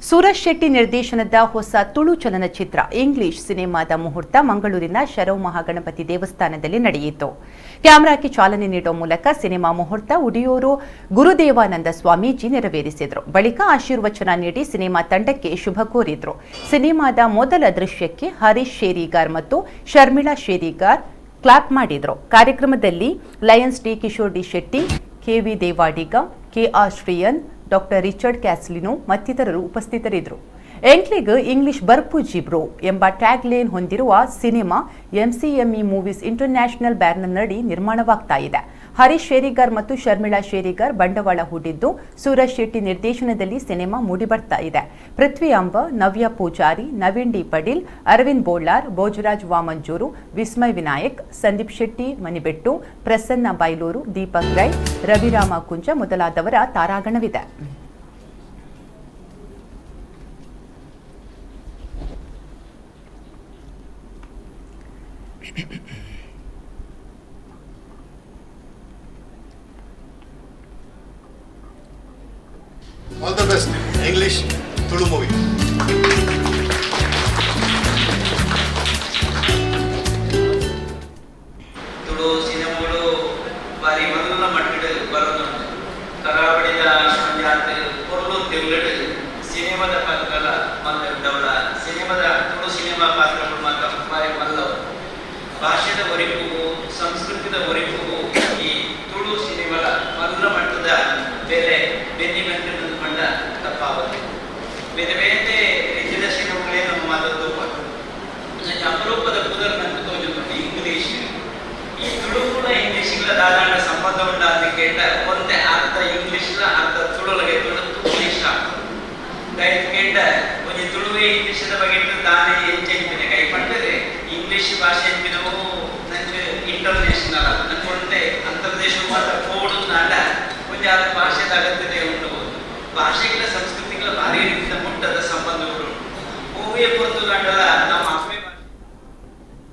ಸೂರಜ್ ಶೆಟ್ಟಿ ನಿರ್ದೇಶನದ ಹೊಸ ತುಳು ಚಲನಚಿತ್ರ ಇಂಗ್ಲಿಷ್ ಸಿನಿಮಾದ ಮುಹೂರ್ತ ಮಂಗಳೂರಿನ ಶರವ್ ಮಹಾಗಣಪತಿ ದೇವಸ್ಥಾನದಲ್ಲಿ ನಡೆಯಿತು. ಕ್ಯಾಮೆರಾಕ್ಕೆ ಚಾಲನೆ ನೀಡುವ ಮೂಲಕ ಸಿನಿಮಾ ಮುಹೂರ್ತ ಉಡಿಯೂರು ಗುರುದೇವಾನಂದ ಸ್ವಾಮೀಜಿ ನೆರವೇರಿಸಿದರು. ಬಳಿಕ ಆಶೀರ್ವಚನ ನೀಡಿ ಸಿನಿಮಾ ತಂಡಕ್ಕೆ ಶುಭ ಕೋರಿದ್ರು. ಸಿನಿಮಾದ ಮೊದಲ ದೃಶ್ಯಕ್ಕೆ ಹರೀಶ್ ಶೇರಿಗಾರ್ ಮತ್ತು ಶರ್ಮಿಳಾ ಶೇರಿಗಾರ್ ಕ್ಲಾಪ್ ಮಾಡಿದ್ರು. ಕಾರ್ಯಕ್ರಮದಲ್ಲಿ lions D Kishore D Shetty, KV Devadiga, KR Shriyan, doctor Richard Castelino ಮತ್ತಿತರರು ಉಪಸ್ಥಿತರಿದ್ದರು. ಎಂಕ್ಲಿಗ್ ಇಂಗ್ಲಿಷ್ ಬರ್ಪುಜಿ ಬ್ರೋ ಎಂಬ ಟ್ಯಾಗ್ ಲೈನ್ ಹೊಂದಿರುವ ಸಿನಿಮಾ ಎಂಸಿಎಂಇ ಮೂವೀಸ್ ಇಂಟರ್ನ್ಯಾಷನಲ್ ಬ್ಯಾನರ್ನಡಿ ನಿರ್ಮಾಣವಾಗ್ತಾ ಇದೆ. ಹರೀಶ್ ಶೇರಿಗಾರ್ ಮತ್ತು ಶರ್ಮಿಳಾ ಶೇರಿಗಾರ್ ಬಂಡವಾಳ ಹೂಡಿದ್ದು, ಸೂರಜ್ ಶೆಟ್ಟಿ ನಿರ್ದೇಶನದಲ್ಲಿ ಸಿನಿಮಾ ಮೂಡಿಬರ್ತಾ ಇದೆ. ಪೃಥ್ವಿ ಅಂಬ, ನವ್ಯ ಪೂಜಾರಿ, ನವೀನ್ ಡಿ ಪಡೀಲ್, ಅರವಿಂದ್ ಬೋಳಾರ್, ಭೋಜರಾಜ್ ವಾಮಂಜೂರು, ವಿಸ್ಮಯ್ ವಿನಾಯಕ್, ಸಂದೀಪ್ ಶೆಟ್ಟಿ ಮನಿಬೆಟ್ಟು, ಪ್ರಸನ್ನ ಬೈಲೂರು, ದೀಪಕ್ ರೈ, ರವಿರಾಮ ಕುಂಜ ಮೊದಲಾದವರ ತಾರಾಗಣವಿದೆ. All the best. English Tulu movie. Tulu ಸಿನಿಮಾಗಳು ಬಾರಿ ಮೊದಲ ಮಟ್ಟಿಗೆ ಬರೋದು ಕರಾವಳಿಯ ಜಾತಿ ಪೊರ್ಲು ತೆವಲಡೆ ಸಿನಿಮಾದ ಪಾತ್ರಗಳ ಮಾತಾಡವಳ ಸಿನಿಮಾದ ತುಳು ಸಿನಿಮಾ ಪಾತ್ರಗಳು ಮಾತ್ರ ಬಾರಿ ಮಲ್ಲವು ಭಾಷೆದ ಹೊರಿಪು ಸಂಸ್ಕೃತಿದ ಹೊರಿಪು ಈ ತುಳು ಸಿನಿಮಾದ ಮೊದಲ ಮಟ್ಟದ ಬೇರೆ ಬೆನ್ನಿಬೆಂಟು ನಿಂತ್ಕೊಂಡ ತಪ್ಪಾಗುತ್ತೆ. ಬೇರೆ ಬೇರೆ ರೀತಿಯ ಸಿನಿಮಾಗಳೇ ನಮ್ಮ ಮಾತದ್ದು ಅಪರೂಪದ ಉದಾಹರಣೆ ತೋಜುಂಟು ಇಂಗ್ಲಿಷ್. ಈ ತುಳು ಕೂಡ ಇಂಗ್ಲಿಷ್ಗಳ ಧಾರಾಳ ಸಂಬಂಧ ಉಂಟಾದ ಕೇಟ ಒಂದೇ ಅರ್ಥ ಇಂಗ್ಲಿಷ್ನ ಅರ್ಥ ತುಳುಲಗೆ ತುಳು ಇಂಗ್ಲಿಷ್ ಕೇಟ ಒಂದು ತುಳುವೆ ಇಂಗ್ಲಿಷದ ಬಗ್ಗೆ ತಾನೇ ಹೆಚ್ಚೆಂಪಿನ ಕೈ ಪಟ್ಟರೆ ಇಂಗ್ಲಿಷ್ ಭಾಷೆ ಎಂಪಿನವು ನನಗೆ ಇಂಟರ್ನ್ಯಾಷನಲ್ ನನಗೆ ಒಂದೇ ಅಂತರ್ದೇಶ ಮಾತ್ರ ಕೋಡು ನಾಡ ಭಾಷೆದ ಅಗತ್ಯತೆ ಉಂಟು. ಭಾಷೆಗಳ ಸಂಸ್ಕೃತಿ